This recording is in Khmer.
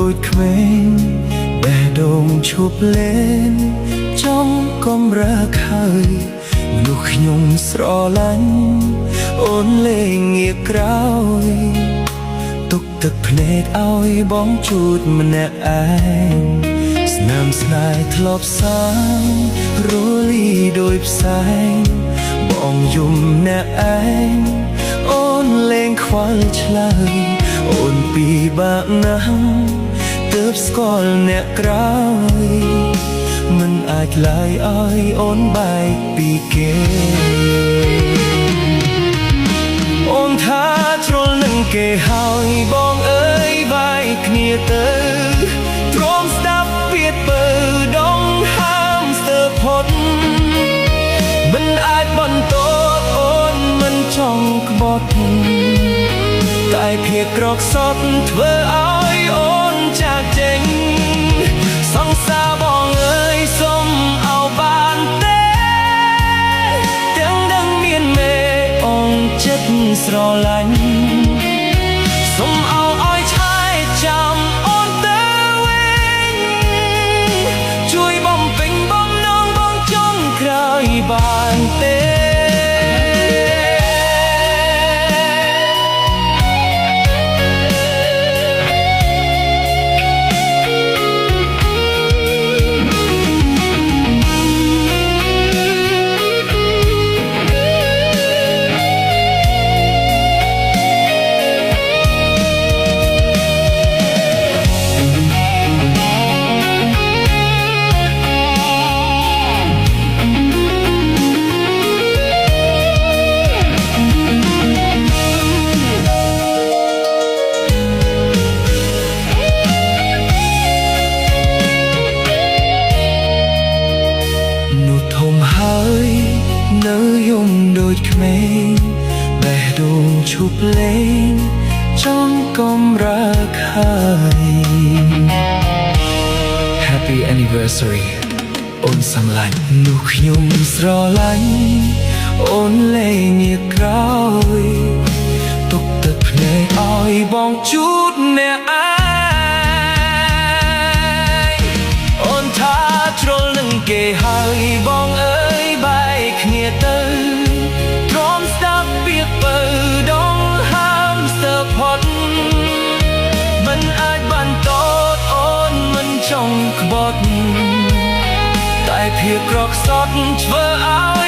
ដូចក្មេងបេះដូងឈប់លេងចង់កំរើកហើយមនុស្សខ្ញុំស្រឡាញ់អូនលេងងាកក្រោយទុកទឹកភ្នែកឲ្យបងជូតម្នាក់ឯងស្នាមស្នេហ៍ធ្លាប់សាងរលីដោយផ្សែងបងយំអ្នកឯងអូនលេងខ្វល់ឆ្លើយអូនពីបាក់ណាស់ទើបស្គាល់អ្នកក្រោយមិនអាចឡើយឲ្យអូនបែកពីគេអូនថាជ្រុលនឹងគេហើយបងអើយបែកគ្នាទៅទ្រាំស្ដាប់ពាក្យពើដងហាមស្ទើរផុតមិនអាចបន្តអូនមិនចង់ក្បត់តែភាពក្រកសត់ធ្វើឲ្យអូនចាកចេញសង្សារបងអើយសុំអោបានទេទាំងដឹងមានមេអូនចិត្តស្រឡាញ់សុំអោឲ្យឆាយចាំអូនទៅវិញជួយបំពេញបំណងបងចង់ក្រោយបានទេនៅយំដូចក្មេងបេះដូងឈប់លេងចង់កំរើកហើយ Happy anniversary អូនសំឡាញ់នោះខ្ញុំស្រឡាញ់អូនលេងងាកក្រោយទុកទឹកភ្នែកឲ្យបងជូតអ្នកឯងអូនថាជ្រុលនឹងគេហើយបងអើយបែកគ្នាទៅទ្រាំស្ដាប់ពាក្យពើដងហាមស្ទើរផុតមិនអាចបន្តអូនមិនចង់ក្បត់តែភាពក្រកសត់ធ្វើឲ្យ